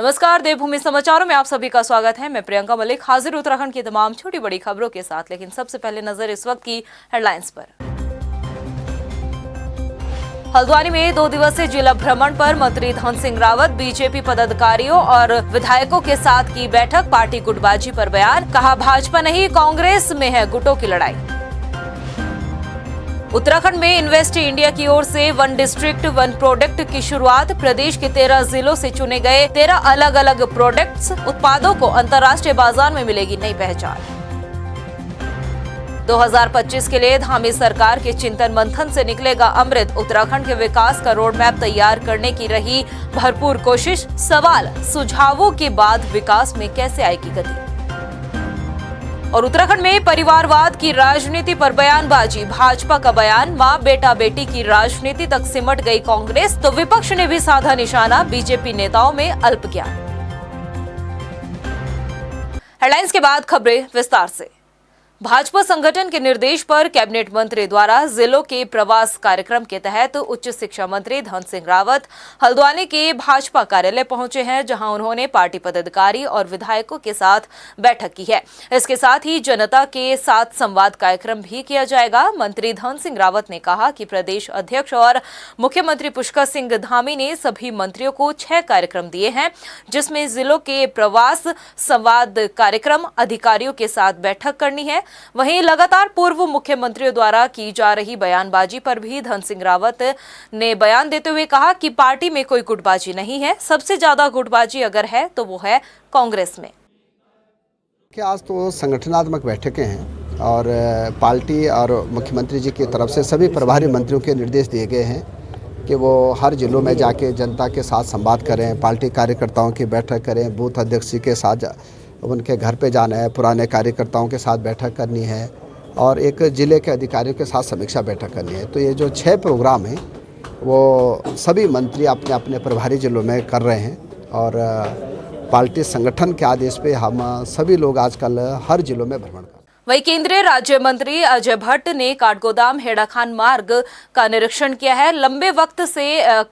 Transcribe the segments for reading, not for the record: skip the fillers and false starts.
नमस्कार, देवभूमि समाचारों में आप सभी का स्वागत है। मैं प्रियंका मलिक हाजिर उत्तराखंड की तमाम छोटी बड़ी खबरों के साथ। लेकिन सबसे पहले नजर इस वक्त की हेडलाइंस पर। हल्द्वानी में 2 दिवसीय जिला भ्रमण पर मंत्री धन सिंह रावत, बीजेपी पदाधिकारियों और विधायकों के साथ की बैठक। पार्टी गुटबाजी पर बयान, कहा भाजपा नहीं कांग्रेस में है गुटों की लड़ाई। उत्तराखंड में इन्वेस्ट इंडिया की ओर से वन डिस्ट्रिक्ट वन प्रोडक्ट की शुरुआत। प्रदेश के 13 जिलों से चुने गए 13 अलग अलग प्रोडक्ट्स उत्पादों को अंतर्राष्ट्रीय बाजार में मिलेगी नई पहचान। 2025 के लिए धामी सरकार के चिंतन मंथन से निकलेगा अमृत। उत्तराखंड के विकास का रोड मैप तैयार करने की रही भरपूर कोशिश। सवाल, सुझावों के बाद विकास में कैसे आएगी गति। और उत्तराखंड में परिवारवाद की राजनीति पर बयानबाजी। भाजपा का बयान, मां बेटा बेटी की राजनीति तक सिमट गई कांग्रेस, तो विपक्ष ने भी साधा निशाना। बीजेपी नेताओं में अल्पज्ञान। हेडलाइंस के बाद खबरें विस्तार से। भाजपा संगठन के निर्देश पर कैबिनेट मंत्री द्वारा जिलों के प्रवास कार्यक्रम के तहत उच्च शिक्षा मंत्री धन सिंह रावत हल्द्वानी के भाजपा कार्यालय पहुंचे हैं, जहां उन्होंने पार्टी पदाधिकारी और विधायकों के साथ बैठक की है। इसके साथ ही जनता के साथ संवाद कार्यक्रम भी किया जाएगा। मंत्री धन सिंह रावत ने कहा कि प्रदेश अध्यक्ष और मुख्यमंत्री पुष्कर सिंह धामी ने सभी मंत्रियों को 6 कार्यक्रम दिए हैं, जिसमें जिलों के प्रवास, संवाद कार्यक्रम, अधिकारियों के साथ बैठक करनी है। वहीं लगातार पूर्व मुख्यमंत्रियों द्वारा की जा रही बयानबाजी पर भी धन सिंह रावत ने बयान देते हुए कहा कि पार्टी में कोई गुटबाजी नहीं है। सबसे ज्यादा गुटबाजी अगर है तो वो है कांग्रेस में। आज तो संगठनात्मक बैठकें हैं और पार्टी और मुख्यमंत्री जी की तरफ से सभी प्रभारी मंत्रियों के निर्देश दिए गए हैं कि वो हर जिलों में जाके जनता के साथ संवाद करें, पार्टी कार्यकर्ताओं की बैठक करें, बूथ अध्यक्ष जी के साथ उनके घर पे जाना है, पुराने कार्यकर्ताओं के साथ बैठक करनी है और एक ज़िले के अधिकारियों के साथ समीक्षा बैठक करनी है। तो ये जो 6 प्रोग्राम हैं वो सभी मंत्री अपने अपने प्रभारी जिलों में कर रहे हैं और पार्टी संगठन के आदेश पे हम सभी लोग आजकल हर जिलों में भ्रमण कर। वहीं केंद्रीय राज्य मंत्री अजय भट्ट ने काठगोदाम हेड़ाखान मार्ग का निरीक्षण किया है। लंबे वक्त से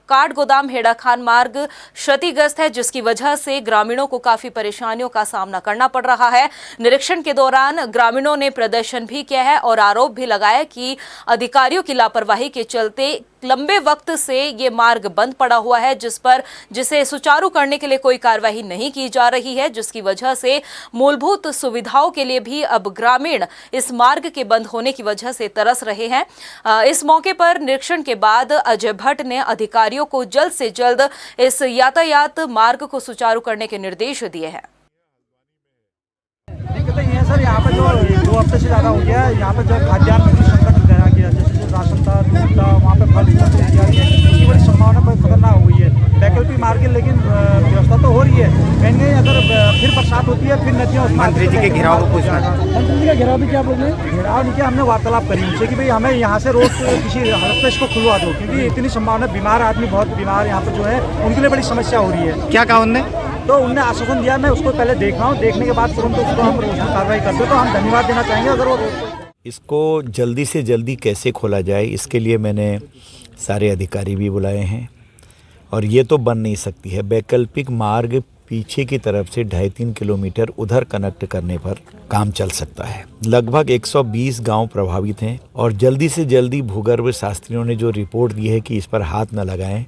काठगोदाम हेड़ाखान मार्ग क्षतिग्रस्त है, जिसकी वजह से ग्रामीणों को काफी परेशानियों का सामना करना पड़ रहा है। निरीक्षण के दौरान ग्रामीणों ने प्रदर्शन भी किया है और आरोप भी लगाया कि अधिकारियों की लापरवाही के चलते लंबे वक्त से ये मार्ग बंद पड़ा हुआ है, जिसे सुचारू करने के लिए कोई कार्रवाई नहीं की जा रही है, जिसकी वजह से मूलभूत सुविधाओं के लिए भी अब ग्रामीण इस मार्ग के बंद होने की वजह से तरस रहे हैं। इस मौके पर निरीक्षण के बाद अजय भट्ट ने अधिकारियों को जल्द से जल्द इस यातायात मार्ग को सुचारू करने के निर्देश दिए हैं। सर, यहाँ पर जो 2 हफ्ते से ज़्यादा हो गया है, यहाँ पर जो खाद्यान्न की संकट गया गया, जैसे राशन था, दूध था, वहाँ पर फल उसकी बड़ी संभावना पर खतरनाक हुई है। वैकल्पिक मार्ग, लेकिन व्यवस्था तो हो रही है। कहीं अगर फिर बरसात होती है, फिर नदियाँ। मंत्री जी के घेराव को पूछना, मंत्री जी का घेराव भी क्या बोले? घेराव नहीं किया, हमने वार्तालाप करी उनसे कि भाई हमें यहाँ से रोड किसी हालत में इसको खुलवा दो, क्योंकि इतनी संभावना, बीमार आदमी बहुत बीमार यहाँ पर जो है उनके लिए बड़ी समस्या हो रही है। क्या कहा उनने? तो उनने आश्वासन दिया, मैं उसको पहले देख रहा हूँ, देखने के बाद तुरंत उसको हम कार्रवाई करते, तो हम धन्यवाद देना चाहेंगे। अगर वो इसको जल्दी से जल्दी कैसे खोला जाए, इसके लिए मैंने सारे अधिकारी भी बुलाए हैं और ये तो बन नहीं सकती है। वैकल्पिक मार्ग पीछे की तरफ से 2.5-3 किलोमीटर उधर कनेक्ट करने पर काम चल सकता है। लगभग 120 गांव प्रभावित हैं और जल्दी से जल्दी भूगर्भ शास्त्रियों ने जो रिपोर्ट दी है कि इस पर हाथ न लगाएं,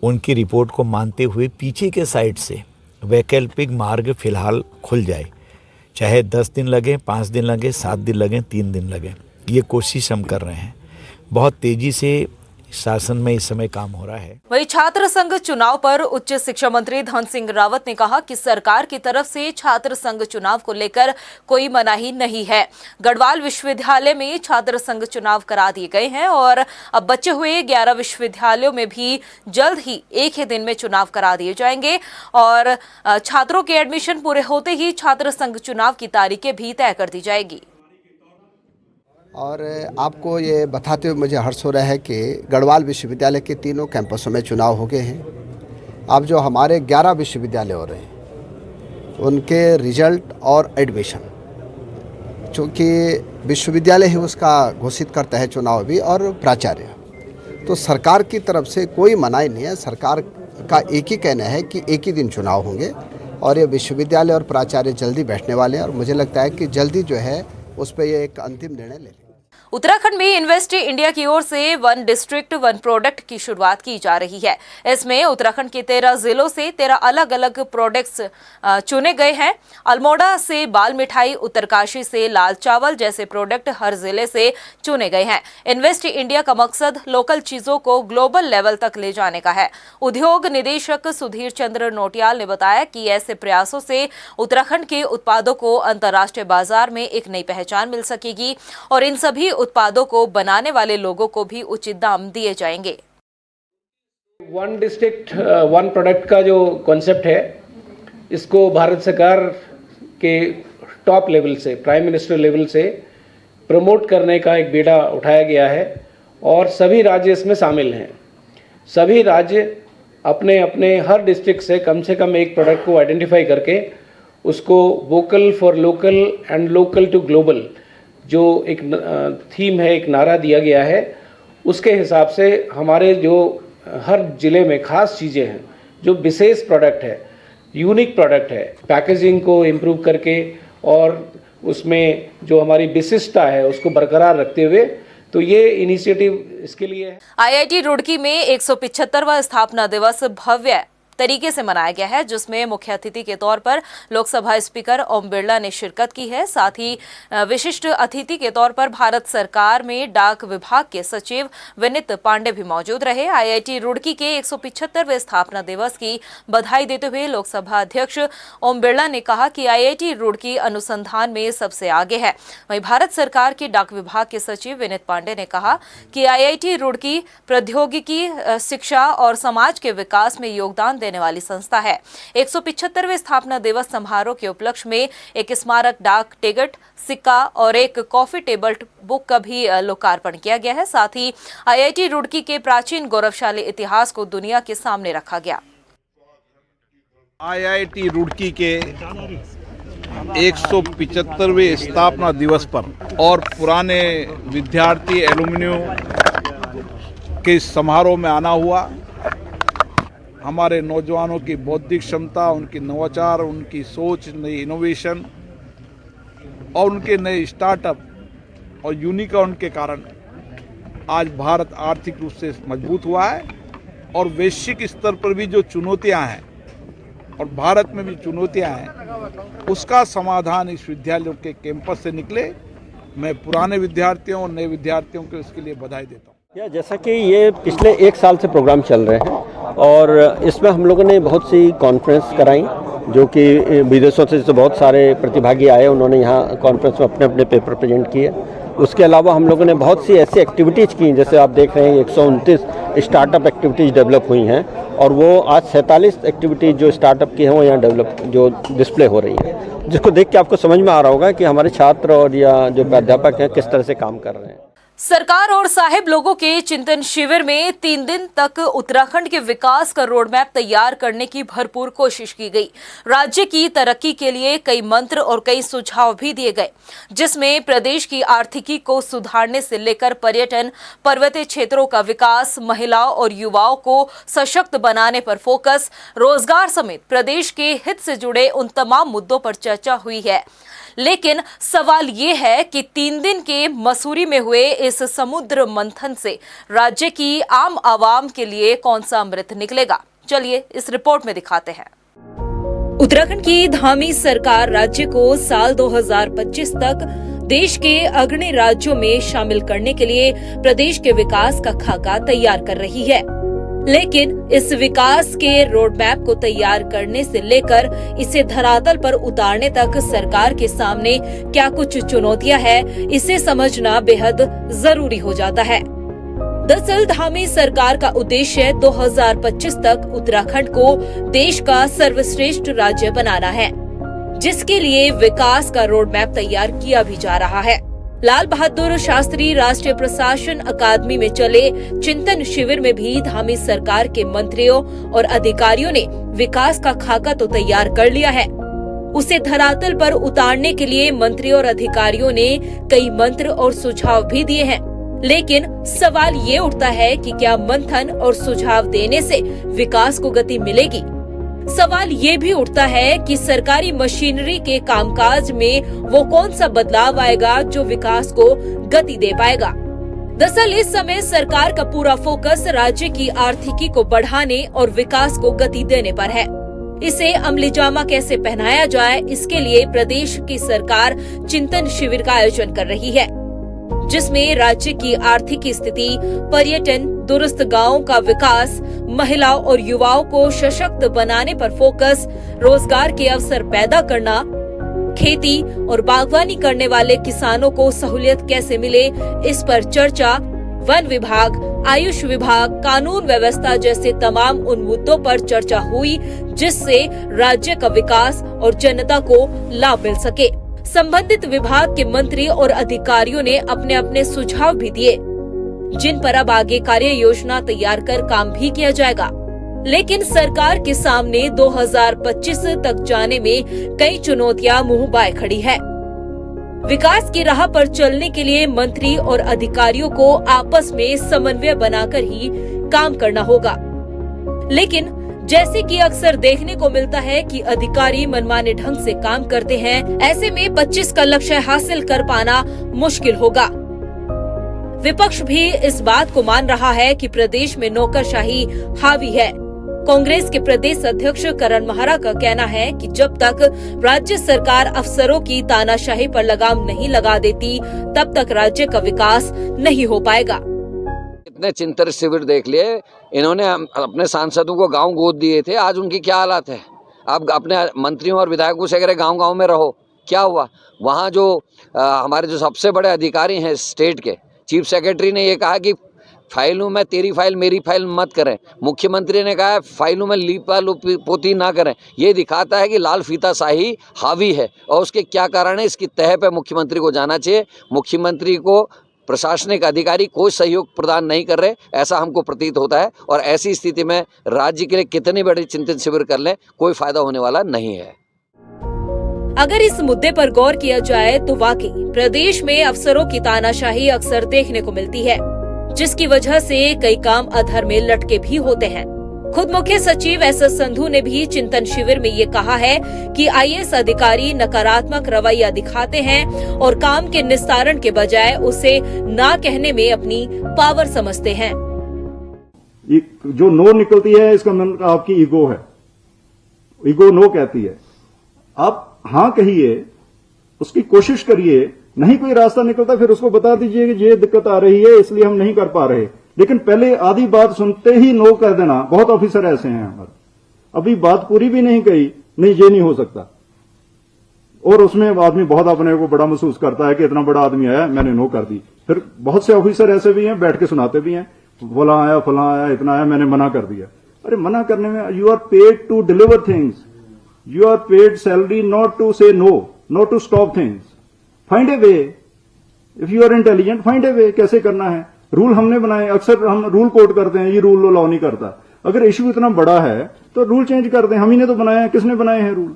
उनकी रिपोर्ट को मानते हुए पीछे के साइड से वैकल्पिक मार्ग फिलहाल खुल जाए, चाहे 10 दिन लगे, 5 दिन लगे, 7 दिन लगे, 3 दिन लगे। ये कोशिश हम कर रहे हैं। बहुत तेजी से शासन में इस समय काम हो रहा है। वहीं छात्र संघ चुनाव पर उच्च शिक्षा मंत्री धन सिंह रावत ने कहा कि सरकार की तरफ से छात्र संघ चुनाव को लेकर कोई मनाही नहीं है। गढ़वाल विश्वविद्यालय में छात्र संघ चुनाव करा दिए गए हैं और अब बचे हुए 11 विश्वविद्यालयों में भी जल्द ही एक ही दिन में चुनाव करा दिए जाएंगे और छात्रों के एडमिशन पूरे होते ही छात्र संघ चुनाव की तारीखें भी तय कर दी जाएगी। और आपको ये बताते हुए मुझे हर्ष हो रहा है कि गढ़वाल विश्वविद्यालय के 3 कैंपसों में चुनाव हो गए हैं। अब जो हमारे 11 विश्वविद्यालय हो रहे हैं उनके रिजल्ट और एडमिशन, चूँकि विश्वविद्यालय ही उसका घोषित करता है चुनाव भी और प्राचार्य, तो सरकार की तरफ से कोई मनाही नहीं है। सरकार का एक ही कहना है कि एक ही दिन चुनाव होंगे और ये विश्वविद्यालय और प्राचार्य जल्दी बैठने वाले हैं और मुझे लगता है कि जल्दी जो है उस पर ये एक अंतिम निर्णय ले लेंगे। उत्तराखंड में इन्वेस्ट इंडिया की ओर से 1 डिस्ट्रिक्ट 1 प्रोडक्ट की शुरुआत की जा रही है। इसमें उत्तराखंड के 13 जिलों से 13 अलग अलग प्रोडक्ट्स चुने गए हैं। अल्मोड़ा से बाल मिठाई, उत्तरकाशी से लाल चावल जैसे प्रोडक्ट हर जिले से चुने गए हैं। इन्वेस्ट इंडिया का मकसद लोकल चीजों को ग्लोबल लेवल तक ले जाने का है। उद्योग निदेशक सुधीर चंद्र नोटियाल ने बताया कि ऐसे प्रयासों से उत्तराखंड के उत्पादों को अंतर्राष्ट्रीय बाजार में एक नई पहचान मिल सकेगी और इन सभी उत्पादों को बनाने वाले लोगों को भी उचित दाम दिए जाएंगे। 1 डिस्ट्रिक्ट 1 प्रोडक्ट का जो कॉन्सेप्ट है, इसको भारत सरकार के टॉप लेवल से, प्राइम मिनिस्टर लेवल से प्रमोट करने का एक बीड़ा उठाया गया है और सभी राज्य इसमें शामिल हैं। सभी राज्य अपने अपने हर डिस्ट्रिक्ट से कम एक प्रोडक्ट को आइडेंटिफाई करके उसको vocal for local and local to global जो एक थीम है, एक नारा दिया गया है, उसके हिसाब से हमारे जो हर ज़िले में खास चीज़ें हैं, जो विशेष प्रोडक्ट है, यूनिक प्रोडक्ट है, पैकेजिंग को इम्प्रूव करके और उसमें जो हमारी विशिष्टता है उसको बरकरार रखते हुए, तो ये इनिशिएटिव इसके लिए है। आईआईटी रुड़की में 175वां स्थापना दिवस भव्य तरीके से मनाया गया है, जिसमें मुख्य अतिथि के तौर पर लोकसभा स्पीकर ओम बिरला ने शिरकत की है। साथ ही विशिष्ट अतिथि के तौर पर भारत सरकार में डाक विभाग के सचिव विनीत पांडे भी मौजूद रहे। आईआईटी रुड़की के 175वें स्थापना दिवस की बधाई देते हुए लोकसभा अध्यक्ष ओम बिरला ने कहा कि आईआईटी रुड़की अनुसंधान में सबसे आगे है। वहीं भारत सरकार के डाक विभाग के सचिव विनीत पांडे ने कहा कि आईआईटी रुड़की प्रौद्योगिकी, शिक्षा और समाज के विकास में योगदान देने वाली संस्था है। 175वें स्थापना दिवस समारोह के उपलक्ष्य में एक स्मारक डाक टिकट, सिक्का और एक कॉफी टेबल बुक का भी लोकार्पण किया गया है। साथ ही आईआईटी रुड़की के प्राचीन गौरवशाली इतिहास को दुनिया के सामने रखा गया। आईआईटी रुड़की के 175वें स्थापना दिवस पर और पुराने विद्यार्थी एलुमनी के समारोह में आना हुआ। हमारे नौजवानों की बौद्धिक क्षमता, उनकी नवाचार, उनकी सोच, नई इनोवेशन और उनके नए स्टार्टअप और यूनिकॉर्न के कारण आज भारत आर्थिक रूप से मजबूत हुआ है और वैश्विक स्तर पर भी जो चुनौतियां हैं और भारत में भी चुनौतियां हैं, उसका समाधान इस विद्यालयों के कैंपस से निकले। मैं पुराने विद्यार्थियों और नए विद्यार्थियों को इसके लिए बधाई देता हूँ। जैसा कि ये पिछले 1 साल से प्रोग्राम चल रहे हैं और इसमें हम लोगों ने बहुत सी कॉन्फ्रेंस कराई, जो कि विदेशों से बहुत सारे प्रतिभागी आए, उन्होंने यहाँ कॉन्फ्रेंस में अपने अपने पेपर प्रेजेंट किए। उसके अलावा हम लोगों ने बहुत सी ऐसी एक्टिविटीज़ की, जैसे आप देख रहे हैं 129 स्टार्टअप एक्टिविटीज़ डेवलप हुई हैं और वो आज 47 एक्टिविटीज़ जो स्टार्टअप की हैं वो यहाँ डेवलप जो डिस्प्ले हो रही हैं, जिसको देख के आपको समझ में आ रहा होगा कि हमारे छात्र और या जो प्राध्यापक हैं किस तरह से काम कर रहे हैं। सरकार और साहिब लोगों के चिंतन शिविर में 3 दिन तक उत्तराखंड के विकास का रोड मैप तैयार करने की भरपूर कोशिश की गई। राज्य की तरक्की के लिए कई मंत्र और कई सुझाव भी दिए गए, जिसमें प्रदेश की आर्थिकी को सुधारने से लेकर पर्यटन, पर्वतीय क्षेत्रों का विकास, महिलाओं और युवाओं को सशक्त बनाने पर फोकस, रोजगार समेत प्रदेश के हित से जुड़े उन तमाम मुद्दों पर चर्चा हुई है। लेकिन सवाल ये है कि 3 दिन के मसूरी में हुए इस समुद्र मंथन से राज्य की आम आवाम के लिए कौन सा अमृत निकलेगा? चलिए इस रिपोर्ट में दिखाते हैं। उत्तराखंड की धामी सरकार राज्य को साल 2025 तक देश के अग्रणी राज्यों में शामिल करने के लिए प्रदेश के विकास का खाका तैयार कर रही है। लेकिन इस विकास के रोड मैप को तैयार करने से लेकर इसे धरातल पर उतारने तक सरकार के सामने क्या कुछ चुनौतियां हैं, इसे समझना बेहद जरूरी हो जाता है। दरअसल धामी सरकार का उद्देश्य 2025 तक उत्तराखंड को देश का सर्वश्रेष्ठ राज्य बनाना है, जिसके लिए विकास का रोड मैप तैयार किया भी जा रहा है। लाल बहादुर शास्त्री राष्ट्रीय प्रशासन अकादमी में चले चिंतन शिविर में भी धामी सरकार के मंत्रियों और अधिकारियों ने विकास का खाका तो तैयार कर लिया है, उसे धरातल पर उतारने के लिए मंत्री और अधिकारियों ने कई मंत्र और सुझाव भी दिए हैं। लेकिन सवाल ये उठता है कि क्या मंथन और सुझाव देने से विकास को गति मिलेगी? सवाल ये भी उठता है कि सरकारी मशीनरी के कामकाज में वो कौन सा बदलाव आएगा जो विकास को गति दे पाएगा। दरअसल इस समय सरकार का पूरा फोकस राज्य की आर्थिकी को बढ़ाने और विकास को गति देने पर है। इसे अमली जामा कैसे पहनाया जाए, इसके लिए प्रदेश की सरकार चिंतन शिविर का आयोजन कर रही है, जिसमें राज्य की आर्थिक स्थिति, पर्यटन, दुरुस्त गांवों का विकास, महिलाओं और युवाओं को सशक्त बनाने पर फोकस, रोजगार के अवसर पैदा करना, खेती और बागवानी करने वाले किसानों को सहूलियत कैसे मिले, इस पर चर्चा, वन विभाग, आयुष विभाग, कानून व्यवस्था जैसे तमाम उन मुद्दों पर चर्चा हुई जिससे राज्य का विकास और जनता को लाभ मिल सके। संबंधित विभाग के मंत्री और अधिकारियों ने अपने अपने सुझाव भी दिए, जिन पर अब आगे कार्य योजना तैयार कर काम भी किया जाएगा। लेकिन सरकार के सामने 2025 तक जाने में कई चुनौतियां मुंह बाए खड़ी है। विकास की राह पर चलने के लिए मंत्री और अधिकारियों को आपस में समन्वय बनाकर ही काम करना होगा। लेकिन जैसे कि अक्सर देखने को मिलता है कि अधिकारी मनमाने ढंग से काम करते हैं, ऐसे में 25 का लक्ष्य हासिल कर पाना मुश्किल होगा। विपक्ष भी इस बात को मान रहा है कि प्रदेश में नौकरशाही हावी है। कांग्रेस के प्रदेश अध्यक्ष करण महारा का कहना है कि जब तक राज्य सरकार अफसरों की तानाशाही पर लगाम नहीं लगा देती, तब तक राज्य का विकास नहीं हो पाएगा। इतने चिंतन शिविर देख लिए, इन्होंने अपने सांसदों को गांव गोद दिए थे, आज उनकी क्या हालत है। अब अपने मंत्रियों और विधायकों से कह गांव गांव में रहो, क्या हुआ? वहाँ जो हमारे जो सबसे बड़े अधिकारी हैं स्टेट के, चीफ सेक्रेटरी ने ये कहा कि फाइलों में तेरी फाइल मेरी फाइल मत करें। मुख्यमंत्री ने कहा है फाइलों में लीपा पोती ना करें। ये दिखाता है कि लाल फीता शाही हावी है और उसके क्या कारण है, इसकी तह पे मुख्यमंत्री को जाना चाहिए। मुख्यमंत्री को प्रशासनिक अधिकारी कोई सहयोग प्रदान नहीं कर रहे, ऐसा हमको प्रतीत होता है। और ऐसी स्थिति में राज्य के लिए कितनी बड़ी चिंतन शिविर कर लें, कोई फायदा होने वाला नहीं है। अगर इस मुद्दे पर गौर किया जाए तो वाकई प्रदेश में अफसरों की तानाशाही अक्सर देखने को मिलती है, जिसकी वजह से कई काम अधर में लटके भी होते हैं। खुद मुख्य सचिव एस.एस. संधू ने भी चिंतन शिविर में ये कहा है कि आईएएस अधिकारी नकारात्मक रवैया दिखाते हैं और काम के निस्तारण के बजाय उसे ना कहने में अपनी पावर समझते हैं। जो नो निकलती है इसका मतलब आपकी ईगो है, ईगो नो कहती है। आप हाँ कहिए, उसकी कोशिश करिए, नहीं कोई रास्ता निकलता फिर उसको बता दीजिए कि ये दिक्कत आ रही है इसलिए हम नहीं कर पा रहे। लेकिन पहले आधी बात सुनते ही नो कह देना, बहुत ऑफिसर ऐसे हैं हमारे, अभी बात पूरी भी नहीं कही, नहीं ये नहीं हो सकता। और उसमें आदमी बहुत अपने को बड़ा महसूस करता है कि इतना बड़ा आदमी आया मैंने नो कर दी। फिर बहुत से ऑफिसर ऐसे भी हैं बैठ के सुनाते भी हैं, फला आया इतना आया मैंने मना कर दिया। अरे मना करने में you are paid to deliver things, you are paid salary not to say no, not to stop things. Find a way, if you are intelligent find a way, कैसे करना है। रूल हमने बनाए, अक्सर हम रूल कोड करते हैं, ये रूल अलाउ नहीं करता। अगर इश्यू इतना बड़ा है तो रूल चेंज कर दें, हम ही ने तो बनाया है, किसने बनाए हैं रूल।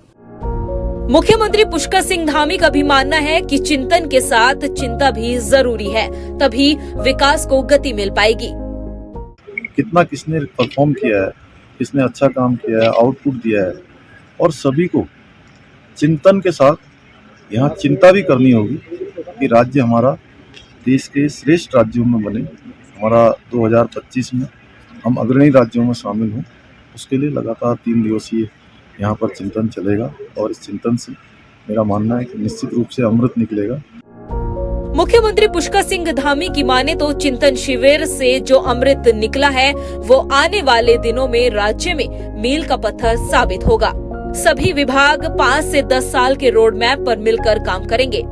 मुख्यमंत्री पुष्कर सिंह धामी का भी मानना है कि चिंतन के साथ चिंता भी जरूरी है, तभी विकास को गति मिल पाएगी। कितना किसने परफॉर्म किया है, किसने अच्छा काम किया है, आउटपुट दिया है, और सभी को चिंतन के साथ यहाँ चिंता भी करनी होगी कि राज्य हमारा देश के श्रेष्ठ राज्यों में बने, हमारा 2025 में हम अग्रणी राज्यों में शामिल हों। उसके लिए लगातार 3 दिवसीय यहाँ पर चिंतन चलेगा और इस चिंतन से मेरा मानना है कि निश्चित रूप से अमृत निकलेगा। मुख्यमंत्री पुष्कर सिंह धामी की माने तो चिंतन शिविर से जो अमृत निकला है वो आने वाले दिनों में राज्य में मील का पत्थर साबित होगा। सभी विभाग 5 से 10 साल के रोड मैप पर मिलकर काम करेंगे।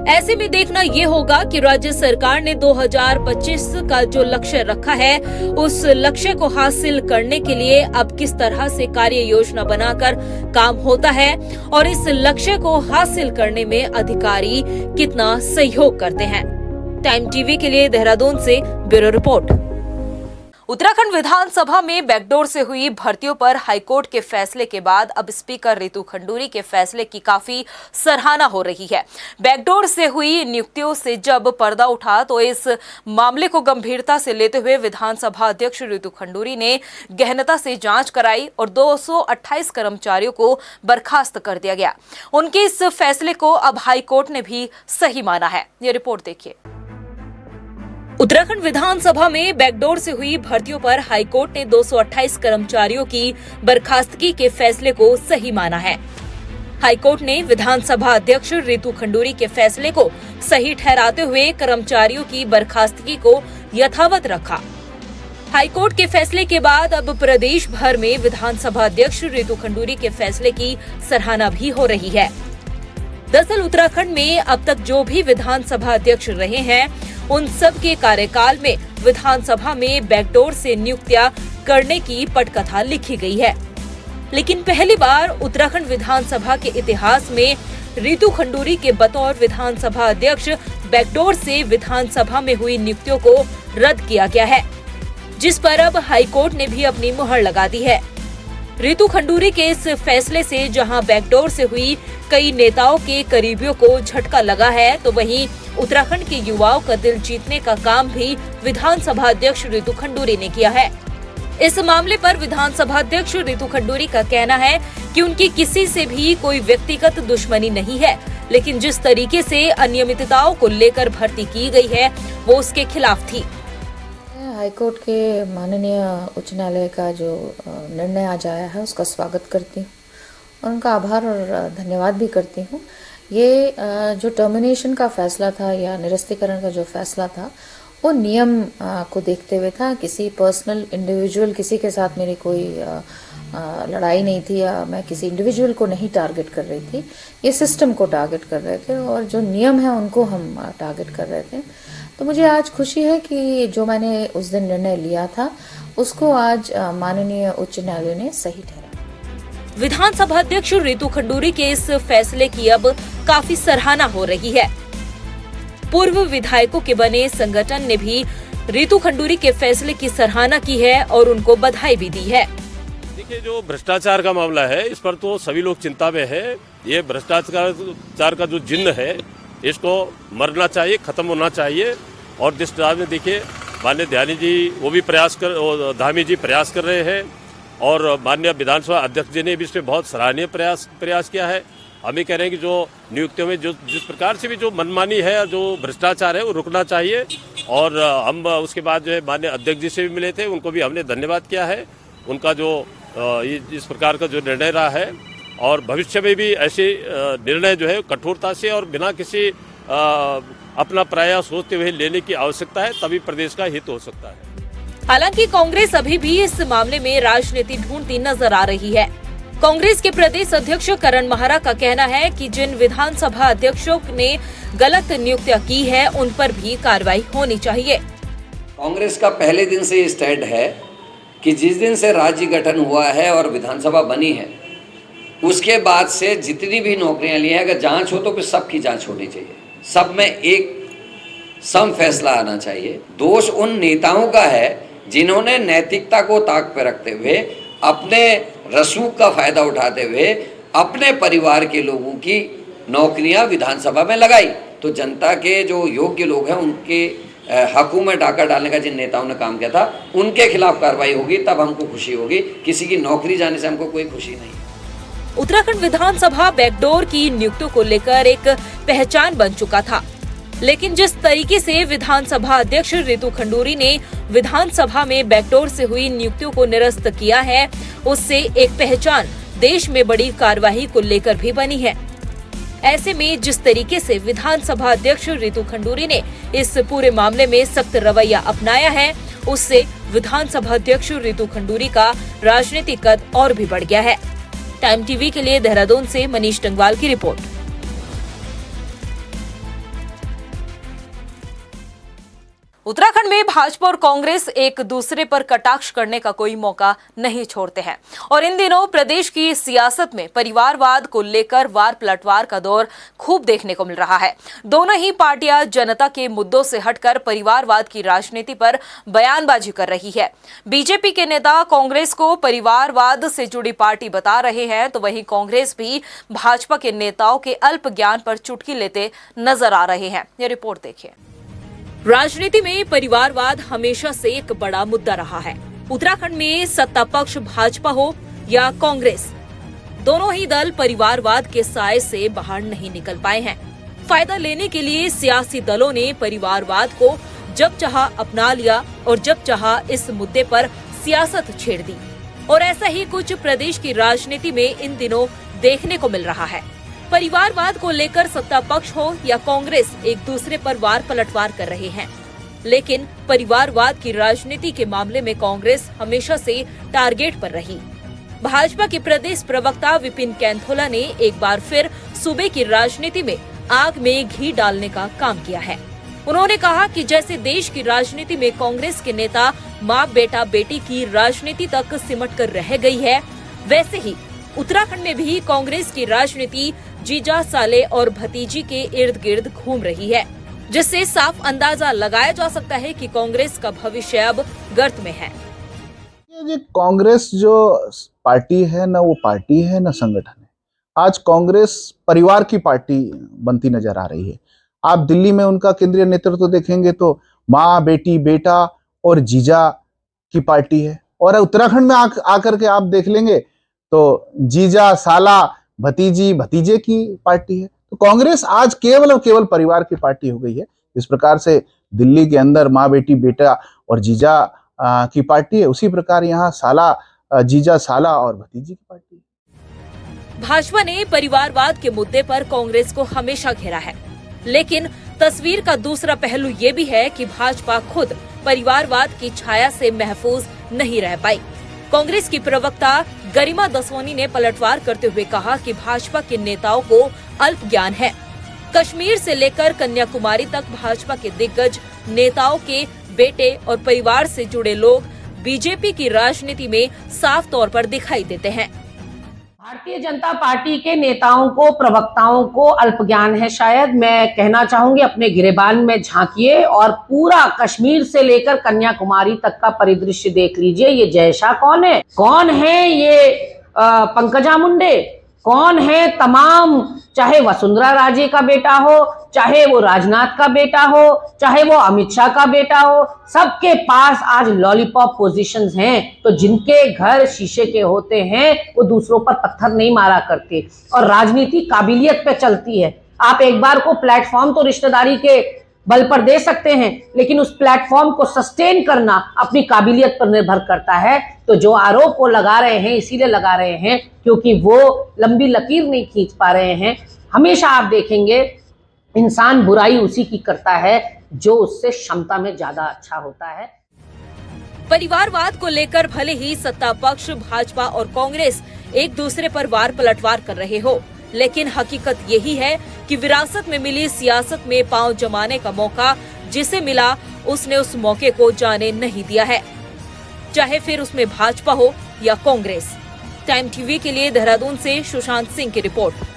ऐसे में देखना ये होगा कि राज्य सरकार ने 2025 का जो लक्ष्य रखा है उस लक्ष्य को हासिल करने के लिए अब किस तरह से कार्य योजना बनाकर काम होता है और इस लक्ष्य को हासिल करने में अधिकारी कितना सहयोग करते हैं। टाइम टीवी के लिए देहरादून से ब्यूरो रिपोर्ट। उत्तराखंड विधानसभा में बैकडोर से हुई भर्तियों पर हाईकोर्ट के फैसले के बाद अब स्पीकर रितु खंडूरी के फैसले की काफी सराहना हो रही है। बैकडोर से हुई नियुक्तियों से जब पर्दा उठा तो इस मामले को गंभीरता से लेते हुए विधानसभा अध्यक्ष रितु खंडूरी ने गहनता से जांच कराई और 228 कर्मचारियों को बर्खास्त कर दिया गया। उनके इस फैसले को अब हाईकोर्ट ने भी सही माना है। ये रिपोर्ट देखिए। उत्तराखंड विधानसभा में बैकडोर से हुई भर्तियों पर हाईकोर्ट ने 228 कर्मचारियों की बर्खास्तगी के फैसले को सही माना है। हाईकोर्ट ने विधानसभा अध्यक्ष रितु खंडूरी के फैसले को सही ठहराते हुए कर्मचारियों की बर्खास्तगी को यथावत रखा। हाईकोर्ट के फैसले के बाद अब प्रदेश भर में विधानसभा अध्यक्ष रितु खंडूरी के फैसले की सराहना भी हो रही है। दरअसल उत्तराखंड में अब तक जो भी विधानसभा अध्यक्ष रहे हैं उन सब के कार्यकाल में विधानसभा में बैकडोर से नियुक्तियां करने की पटकथा लिखी गई है, लेकिन पहली बार उत्तराखंड विधानसभा के इतिहास में रितु खंडूरी के बतौर विधानसभा अध्यक्ष बैकडोर से विधानसभा में हुई नियुक्तियों को रद्द किया गया है, जिस पर अब हाईकोर्ट ने भी अपनी मुहर लगा दी है। रितु खंडूरी के इस फैसले से जहां बैकडोर से हुई कई नेताओं के करीबियों को झटका लगा है, तो वहीं उत्तराखंड के युवाओं का दिल जीतने का काम भी विधानसभा अध्यक्ष रितु खंडूरी ने किया है। इस मामले पर विधानसभा अध्यक्ष रितु खंडूरी का कहना है कि उनकी किसी से भी कोई व्यक्तिगत दुश्मनी नहीं है, लेकिन जिस तरीके से अनियमितताओं को लेकर भर्ती की गई है वो उसके खिलाफ थी। हाईकोर्ट के माननीय उच्च न्यायालय का जो निर्णय आज आया है उसका स्वागत करती हूँ और उनका आभार और धन्यवाद भी करती हूँ। ये जो टर्मिनेशन का फैसला था या निरस्तीकरण का जो फैसला था वो नियम को देखते हुए था। किसी पर्सनल इंडिविजुअल किसी के साथ मेरी कोई लड़ाई नहीं थी या मैं किसी इंडिविजुअल को नहीं टारगेट कर रही थी, ये सिस्टम को टारगेट कर रहे थे और जो नियम है उनको हम टारगेट कर रहे थे। तो मुझे आज खुशी है कि जो मैंने उस दिन निर्णय लिया था उसको आज माननीय उच्च न्यायालय ने सही ठहराया। विधानसभा अध्यक्ष रितु खंडूरी के इस फैसले की अब काफी सराहना हो रही है। पूर्व विधायकों के बने संगठन ने भी रितु खंडूरी के फैसले की सराहना की है और उनको बधाई भी दी है। देखिए, जो भ्रष्टाचार का मामला है इस पर तो सभी लोग चिंता में है। ये भ्रष्टाचार का जो जिन्न है इसको मरना चाहिए, खत्म होना चाहिए। और जिस तरह में देखिए माननीय धामी जी प्रयास कर रहे हैं और माननीय विधानसभा अध्यक्ष जी ने भी इसमें बहुत सराहनीय प्रयास किया है। हम ही कह रहे हैं कि जो नियुक्तियों में जिस प्रकार से भी जो मनमानी है, जो भ्रष्टाचार है वो रुकना चाहिए। और हम उसके बाद जो है माननीय अध्यक्ष जी से भी मिले थे, उनको भी हमने धन्यवाद किया है। उनका जो इस प्रकार का जो निर्णय रहा है और भविष्य में भी ऐसे निर्णय जो है कठोरता से और बिना किसी अपना प्रयास सोचते हुए लेने की आवश्यकता है, तभी प्रदेश का हित हो सकता है। हालांकि कांग्रेस अभी भी इस मामले में राजनीति ढूंढती नजर आ रही है। कांग्रेस के प्रदेश अध्यक्ष करण माहरा का कहना है कि जिन विधानसभा अध्यक्षों ने गलत नियुक्तियां की है उन पर भी कार्रवाई होनी चाहिए। कांग्रेस का पहले दिन से स्टैंड है कि जिस दिन से राज्य गठन हुआ है और विधानसभा बनी है उसके बाद से जितनी भी नौकरियां ली हैं, अगर जांच हो तो फिर सबकी जांच होनी चाहिए, सब में एक सम फैसला आना चाहिए। दोष उन नेताओं का है जिन्होंने नैतिकता को ताक पर रखते हुए, अपने रसूख का फायदा उठाते हुए अपने परिवार के लोगों की नौकरियां विधानसभा में लगाई। तो जनता के जो योग्य लोग हैं उनके हकों में डाका डालने का जिन नेताओं ने काम किया था उनके खिलाफ कार्रवाई होगी, तब हमको खुशी होगी। किसी की नौकरी जाने से हमको कोई खुशी नहीं। उत्तराखंड विधानसभा बैकडोर की नियुक्तियों को लेकर एक पहचान बन चुका था, लेकिन जिस तरीके से विधानसभा अध्यक्ष रितु खंडूरी ने विधानसभा में बैकडोर से हुई नियुक्तियों को निरस्त किया है, उससे एक पहचान देश में बड़ी कार्यवाही को लेकर भी बनी है। ऐसे में जिस तरीके से विधानसभा अध्यक्ष रितु खंडूरी ने इस पूरे मामले में सख्त रवैया अपनाया है, उससे विधानसभा अध्यक्ष रितु खंडूरी का राजनीतिक कद और भी बढ़ गया है। टाइम टीवी के लिए देहरादून से मनीष टंगवाल की रिपोर्ट। उत्तराखंड में भाजपा और कांग्रेस एक दूसरे पर कटाक्ष करने का कोई मौका नहीं छोड़ते हैं और इन दिनों प्रदेश की सियासत में परिवारवाद को लेकर वार पलटवार का दौर खूब देखने को मिल रहा है। दोनों ही पार्टियां जनता के मुद्दों से हटकर परिवारवाद की राजनीति पर बयानबाजी कर रही है। बीजेपी के नेता कांग्रेस को परिवारवाद से जुड़ी पार्टी बता रहे हैं तो वहीं कांग्रेस भी भाजपा के नेताओं के अल्प ज्ञान पर चुटकी लेते नजर आ रहे हैं। ये रिपोर्ट देखिए। राजनीति में परिवारवाद हमेशा से एक बड़ा मुद्दा रहा है। उत्तराखंड में सत्ता पक्ष भाजपा हो या कांग्रेस, दोनों ही दल परिवारवाद के साए से बाहर नहीं निकल पाए हैं। फायदा लेने के लिए सियासी दलों ने परिवारवाद को जब चाहा अपना लिया और जब चाहा इस मुद्दे पर सियासत छेड़ दी और ऐसा ही कुछ प्रदेश की राजनीति में इन दिनों देखने को मिल रहा है। परिवारवाद को लेकर सत्ता पक्ष हो या कांग्रेस एक दूसरे पर वार पलटवार कर रहे हैं, लेकिन परिवारवाद की राजनीति के मामले में कांग्रेस हमेशा से टारगेट पर रही। भाजपा के प्रदेश प्रवक्ता विपिन कैंथोला ने एक बार फिर सूबे की राजनीति में आग में घी डालने का काम किया है। उन्होंने कहा कि जैसे देश की राजनीति में कांग्रेस के नेता माँ बेटा बेटी की राजनीति तक सिमट कर रह गई है, वैसे ही उत्तराखंड में भी कांग्रेस की राजनीति जीजा साले और भतीजी के इर्द गिर्द घूम रही है, जिससे साफ अंदाजा लगाया जा सकता है कि कांग्रेस का भविष्य अब गर्त में है। ये कांग्रेस जो पार्टी है ना वो पार्टी है ना संगठन है। आज कांग्रेस परिवार की पार्टी बनती नजर आ रही है। आप दिल्ली में उनका केंद्रीय नेतृत्व देखेंगे तो माँ बेटी बेटा और जीजा की पार्टी है, और उत्तराखंड में आकर के आप देख लेंगे तो जीजा साला भतीजी भतीजे की पार्टी है। तो कांग्रेस आज केवल और केवल परिवार की पार्टी हो गई है। इस प्रकार से दिल्ली के अंदर माँ बेटी बेटा और जीजा की पार्टी है, उसी प्रकार यहाँ साला जीजा साला और भतीजी की पार्टी है। भाजपा ने परिवारवाद के मुद्दे पर कांग्रेस को हमेशा घेरा है, लेकिन तस्वीर का दूसरा पहलू ये भी है कि भाजपा खुद परिवारवाद की छाया से महफूज नहीं रह पाई। कांग्रेस की प्रवक्ता गरिमा दसवानी ने पलटवार करते हुए कहा कि भाजपा के नेताओं को अल्प ज्ञान है। कश्मीर से लेकर कन्याकुमारी तक भाजपा के दिग्गज नेताओं के बेटे और परिवार से जुड़े लोग बीजेपी की राजनीति में साफ तौर पर दिखाई देते हैं। भारतीय जनता पार्टी के नेताओं को प्रवक्ताओं को अल्प ज्ञान है। शायद मैं कहना चाहूंगी अपने गिरेबान में झांकिए और पूरा कश्मीर से लेकर कन्याकुमारी तक का परिदृश्य देख लीजिए। ये जय शाह कौन है? कौन है ये पंकजा मुंडे? कौन है तमाम, चाहे वसुंधरा राजे का बेटा हो, चाहे वो राजनाथ का बेटा हो, चाहे वो अमित शाह का बेटा हो, सबके पास आज लॉलीपॉप पोजीशंस हैं। तो जिनके घर शीशे के होते हैं वो दूसरों पर पत्थर नहीं मारा करते और राजनीति काबिलियत पे चलती है। आप एक बार को प्लेटफॉर्म तो रिश्तेदारी के बल पर दे सकते हैं, लेकिन उस प्लेटफॉर्म को सस्टेन करना अपनी काबिलियत पर निर्भर करता है। तो जो आरोप वो लगा रहे हैं इसीलिए लगा रहे हैं क्योंकि वो लंबी लकीर नहीं खींच पा रहे हैं। हमेशा आप देखेंगे इंसान बुराई उसी की करता है जो उससे क्षमता में ज्यादा अच्छा होता है। परिवारवाद को लेकर भले ही सत्ता पक्ष भाजपा और कांग्रेस एक दूसरे पर वार पलटवार कर रहे हो, लेकिन हकीकत यही है कि विरासत में मिली सियासत में पांव जमाने का मौका जिसे मिला उसने उस मौके को जाने नहीं दिया है, चाहे फिर उसमें भाजपा हो या कांग्रेस। टाइम टीवी के लिए देहरादून से सुशांत सिंह की रिपोर्ट।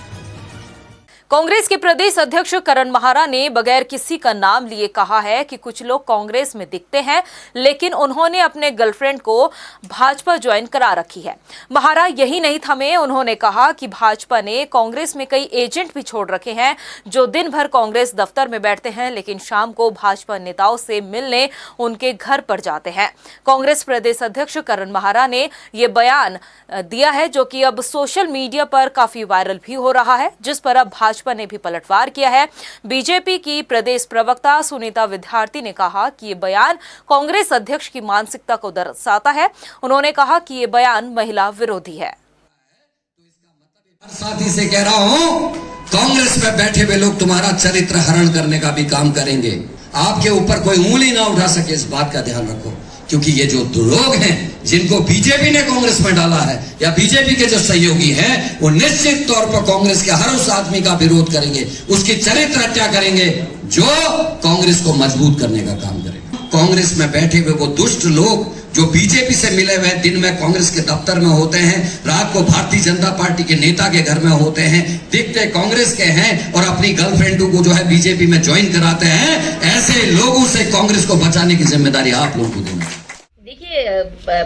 कांग्रेस के प्रदेश अध्यक्ष करण महारा ने बगैर किसी का नाम लिए कहा है कि कुछ लोग कांग्रेस में दिखते हैं लेकिन उन्होंने अपने गर्लफ्रेंड को भाजपा ज्वाइन करा रखी है। महारा यही नहीं थमे, उन्होंने कहा कि भाजपा ने कांग्रेस में कई एजेंट भी छोड़ रखे हैं जो दिन भर कांग्रेस दफ्तर में बैठते हैं लेकिन शाम को भाजपा नेताओं से मिलने उनके घर पर जाते हैं। कांग्रेस प्रदेश अध्यक्ष करण महारा ने ये बयान दिया है जो कि अब सोशल मीडिया पर काफी वायरल भी हो रहा है, जिस पर अब भाजपा ने भी पलटवार किया है। बीजेपी की प्रदेश प्रवक्ता सुनीता विद्यार्थी ने कहा कि ये बयान कांग्रेस अध्यक्ष की मानसिकता को दर्शाता है। उन्होंने कहा कि ये बयान महिला विरोधी है। साथी से कह रहा हूं, कांग्रेस में बैठे हुए लोग तुम्हारा चरित्र हरण करने का भी काम करेंगे। आपके ऊपर कोई उंगली ना उठा सके, इस बात का ध्यान रखो, क्योंकि ये जो लोग हैं जिनको बीजेपी ने कांग्रेस में डाला है या बीजेपी के जो सहयोगी हैं वो निश्चित तौर पर कांग्रेस के हर उस आदमी का विरोध करेंगे, उसकी चरित्र हत्या करेंगे जो कांग्रेस को मजबूत करने का काम करेगा। कांग्रेस में बैठे हुए वो दुष्ट लोग जो बीजेपी से मिले हुए दिन में कांग्रेस के दफ्तर में होते हैं, रात को भारतीय जनता पार्टी के नेता के घर में होते हैं, दिखते कांग्रेस के हैं और अपनी गर्लफ्रेंडों को जो है बीजेपी में ज्वाइन कराते हैं, ऐसे लोगों से कांग्रेस को बचाने की जिम्मेदारी आप लोगों को देनी। देखिए,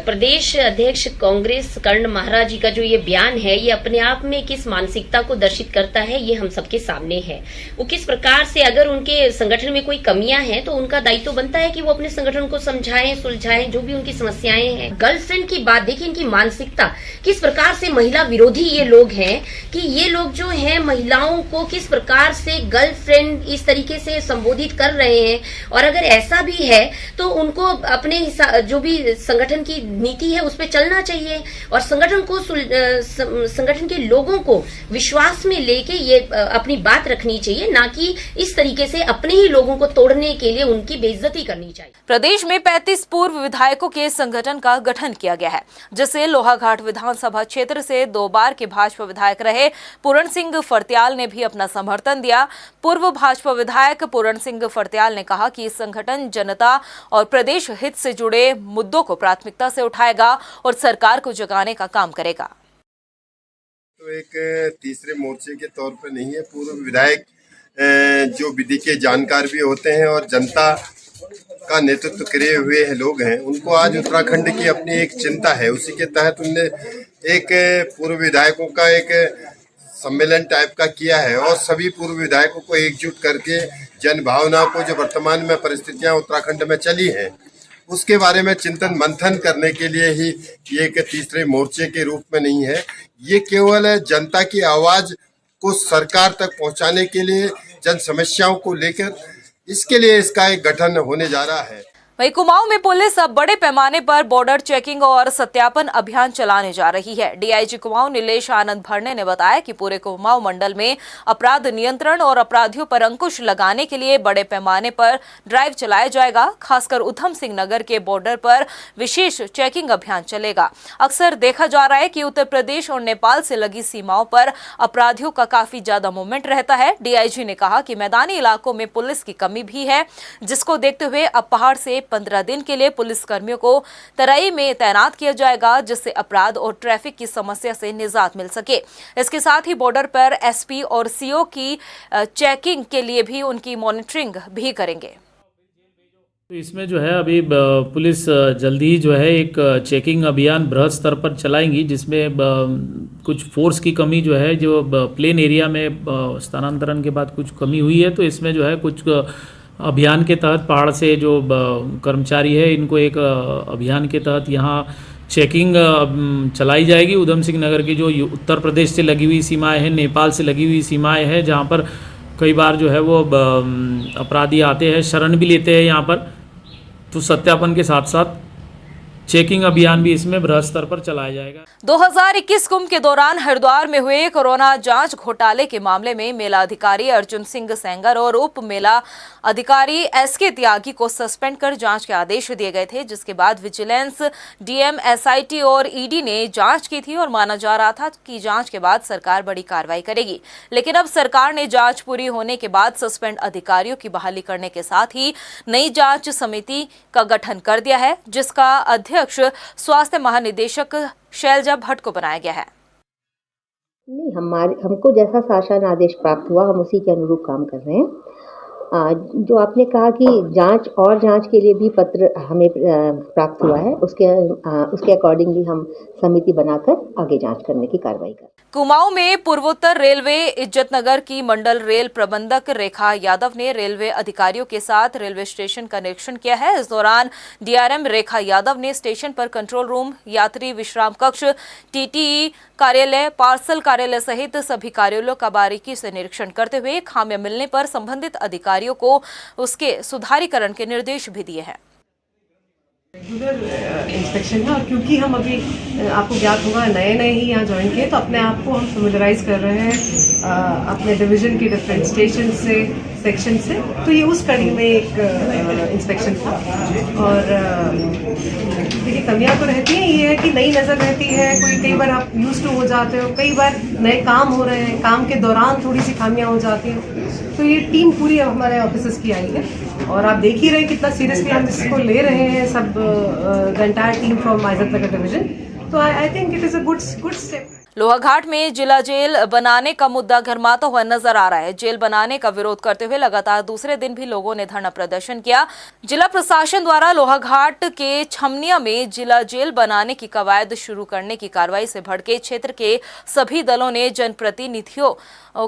प्रदेश अध्यक्ष कांग्रेस कर्ण महाराज जी का जो ये बयान है, ये अपने आप में किस मानसिकता को दर्शित करता है, ये हम सबके सामने है। वो किस प्रकार से, अगर उनके संगठन में कोई कमियां हैं तो उनका दायित्व बनता है कि वो अपने संगठन को समझाएं, सुलझाएं, जो भी उनकी समस्याएं हैं। गर्लफ्रेंड की बात देखिए, इनकी मानसिकता किस प्रकार से महिला विरोधी ये लोग हैं कि ये लोग जो है महिलाओं को किस प्रकार से गर्लफ्रेंड इस तरीके से संबोधित कर रहे हैं। और अगर ऐसा भी है तो उनको अपने जो भी संगठन की नीति है उस पर चलना चाहिए और संगठन को संगठन के लोगों को विश्वास में लेके ये अपनी बात रखनी चाहिए, ना कि इस तरीके से अपने ही लोगों को तोड़ने के लिए उनकी बेइज्जती करनी चाहिए। प्रदेश में 35 पूर्व विधायकों के संगठन का गठन किया गया है, जिसे लोहाघाट विधानसभा क्षेत्र से 2 बार के भाजपा विधायक रहे पूरण सिंह फर्त्याल ने भी अपना समर्थन दिया। पूर्व भाजपा विधायक पूरण सिंह फर्त्याल ने कहा कि संगठन जनता और प्रदेश हित से जुड़े मुद्दों को प्राथमिकता से उठाएगा और सरकार को जगाने का काम करेगा। तो एक तीसरे मोर्चे के तौर पर नहीं है, पूर्व विधायक जो विधि के जानकार भी होते हैं और जनता का नेतृत्व करे हुए लोग हैं, उनको आज उत्तराखंड की अपनी एक चिंता है। उसी के तहत उनने एक पूर्व विधायकों का एक सम्मेलन टाइप का किया है और सभी पूर्व विधायकों को एकजुट करके जन भावना को, जो वर्तमान में परिस्थितियां उत्तराखंड में चली हैं, उसके बारे में चिंतन मंथन करने के लिए ही ये एक तीसरे मोर्चे के रूप में नहीं है। ये केवल जनता की आवाज को सरकार तक पहुंचाने के लिए, जन समस्याओं को लेकर, इसके लिए इसका एक गठन होने जा रहा है। वहीं कुमाऊं में पुलिस अब बड़े पैमाने पर बॉर्डर चेकिंग और सत्यापन अभियान चलाने जा रही है। डीआईजी कुमाऊं नीलेश आनंद भरने ने बताया कि पूरे कुमाऊं मंडल में अपराध नियंत्रण और अपराधियों पर अंकुश लगाने के लिए बड़े पैमाने पर ड्राइव चलाया जाएगा। खासकर उधम सिंह नगर के बॉर्डर पर विशेष चेकिंग अभियान चलेगा। अक्सर देखा जा रहा है कि उत्तर प्रदेश और नेपाल से लगी सीमाओं पर अपराधियों का काफी ज्यादा मूवमेंट रहता है। डीआईजी ने कहा कि मैदानी इलाकों में पुलिस की कमी भी है, जिसको देखते हुए अब पहाड़ से 15 दिन के लिए पुलिस कर्मियों को तराई में तैनात किया जाएगा, जिससे अपराध और ट्रैफिक की समस्या से निजात मिल सके। इसके साथ ही बॉर्डर पर एसपी और सीओ की चेकिंग के लिए भी उनकी मॉनिटरिंग भी करेंगे। तो इसमें जो है अभी पुलिस जल्दी ही जो है एक चेकिंग अभियान बृहद स्तर पर चलाएंगी, जिसमें कुछ फोर्स की कमी जो है, जो प्लेन एरिया में स्थानांतरण के बाद कुछ कमी हुई है, तो इसमें जो है कुछ अभियान के तहत पहाड़ से जो कर्मचारी है, इनको एक अभियान के तहत यहाँ चेकिंग चलाई जाएगी। उधम सिंह नगर की जो उत्तर प्रदेश से लगी हुई सीमाएं हैं, नेपाल से लगी हुई सीमाएं हैं, जहाँ पर कई बार जो है वो अपराधी आते हैं, शरण भी लेते हैं यहाँ पर, तो सत्यापन के साथ साथ चेकिंग अभियान भी इसमें बृहद स्तर पर चलाया जाएगा। 2021 कुंभ के दौरान हरिद्वार में हुए कोरोना जांच घोटाले के मामले में मेला अधिकारी अर्जुन सिंह सेंगर और उप मेला अधिकारी एसके त्यागी को सस्पेंड कर जांच के आदेश दिए गए थे, जिसके बाद विजिलेंस, डीएम, एसआईटी और ईडी ने जांच की थी और माना जा रहा था कि जांच के बाद सरकार बड़ी कार्रवाई करेगी। लेकिन अब सरकार ने जांच पूरी होने के बाद सस्पेंड अधिकारियों की बहाली करने के साथ ही नई जांच समिति का गठन कर दिया है, जिसका अध्यक्ष स्वास्थ्य महानिदेशक शैलजा भट्ट को बनाया गया है। नहीं, हमको जैसा शासन आदेश प्राप्त हुआ, हम उसी के अनुरूप काम कर रहे हैं। जो आपने कहा कि जांच के लिए भी पत्र हमें प्राप्त हुआ है, उसके अकॉर्डिंगली हम समिति बनाकर आगे जांच करने की कार्रवाई करें। कुमाऊं में पूर्वोत्तर रेलवे इज्जतनगर की मंडल रेल प्रबंधक रेखा यादव ने रेलवे अधिकारियों के साथ रेलवे स्टेशन का निरीक्षण किया है। इस दौरान डीआरएम रेखा यादव ने स्टेशन पर कंट्रोल रूम, यात्री विश्राम कक्ष, टीटीई कार्यालय, पार्सल कार्यालय सहित सभी कार्यालयों का बारीकी से निरीक्षण करते हुए खामियां मिलने पर संबंधित अधिकारियों को उसके सुधारीकरण के निर्देश भी दिए हैं। रेगुलर इंस्पेक्शन है, और क्योंकि हम अभी आपको ज्ञात होगा नए ही यहाँ ज्वाइन किए, तो अपने आप को हम फेमिलराइज कर रहे हैं अपने डिवीजन के डिफरेंट स्टेशन से, सेक्शन से। तो ये उस कड़ी में एक इंस्पेक्शन था। और देखिए, कमियां तो रहती हैं, ये है कि नई नज़र रहती है, कई बार आप यूज टू हो जाते हो, कई बार नए काम हो रहे हैं, काम के दौरान थोड़ी सी खामियां हो जाती हैं। तो ये टीम पूरी हमारे ऑफिसर्स की आई है और आप देख ही रहे हैं कितना सीरियसली हम इसको ले रहे हैं सब the entire team from Izzatnagar division. तो I think it is a good step. Lohaghat में जिला जेल बनाने का मुद्दा गरमाता हुआ नजर आ रहा है। जेल बनाने का विरोध करते हुए लगातार दूसरे दिन भी लोगों ने धरना प्रदर्शन किया। जिला प्रशासन द्वारा लोहाघाट के छमनिया में जिला जेल बनाने की कवायद शुरू करने की कार्रवाई से भड़के क्षेत्र के सभी दलों ने जनप्रतिनिधियों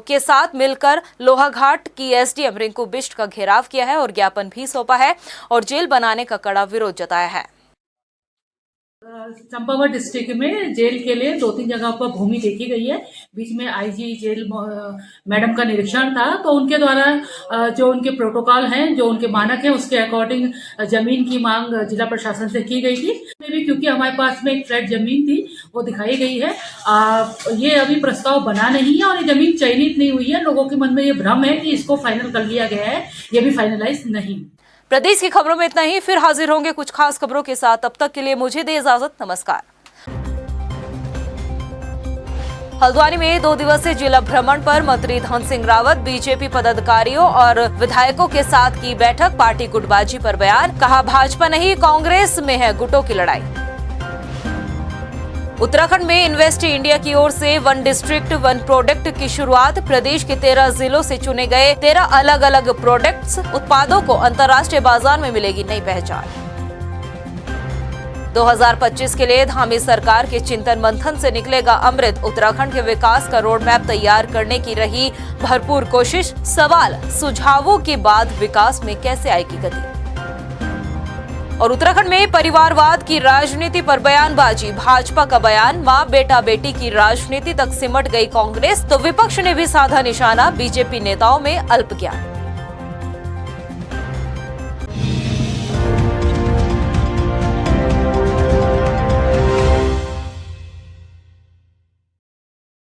के साथ मिलकर लोहाघाट की एसडीएम रिंकू बिष्ट का घेराव किया है और ज्ञापन भी सौंपा है और जेल बनाने का कड़ा विरोध जताया है। चंपावत डिस्ट्रिक्ट में जेल के लिए 2-3 जगह पर भूमि देखी गई है। बीच में आईजी जेल मैडम का निरीक्षण था, तो उनके द्वारा जो उनके प्रोटोकॉल हैं, जो उनके मानक हैं, उसके अकॉर्डिंग जमीन की मांग जिला प्रशासन से की गई थी। उसमें भी क्योंकि हमारे पास में एक फ्लैट जमीन थी वो दिखाई गई है। ये अभी प्रस्ताव बना नहीं है और ये जमीन चयनित नहीं हुई है। लोगों के मन में ये भ्रम है कि इसको फाइनल कर लिया गया है, ये भी फाइनलाइज नहीं। प्रदेश की खबरों में इतना ही, फिर हाजिर होंगे कुछ खास खबरों के साथ। तब तक के लिए मुझे दे इजाजत, नमस्कार। हल्द्वानी में 2 दिवसीय जिला भ्रमण पर मंत्री धन सिंह रावत, बीजेपी पदाधिकारियों और विधायकों के साथ की बैठक। पार्टी गुटबाजी पर बयान, कहा भाजपा नहीं कांग्रेस में है गुटों की लड़ाई। उत्तराखंड में इन्वेस्ट इंडिया की ओर से 1 डिस्ट्रिक्ट 1 प्रोडक्ट की शुरुआत। प्रदेश के 13 जिलों से चुने गए 13 अलग अलग प्रोडक्ट्स उत्पादों को अंतर्राष्ट्रीय बाजार में मिलेगी नई पहचान। 2025 के लिए धामी सरकार के चिंतन मंथन से निकलेगा अमृत। उत्तराखंड के विकास का रोड मैप तैयार करने की रही भरपूर कोशिश। सवाल, सुझावों के बाद विकास में कैसे आएगी गति। और उत्तराखंड में परिवारवाद की राजनीति पर बयानबाजी। भाजपा का बयान, मां बेटा बेटी की राजनीति तक सिमट गई कांग्रेस, तो विपक्ष ने भी साधा निशाना। बीजेपी नेताओं में अल्पज्ञान।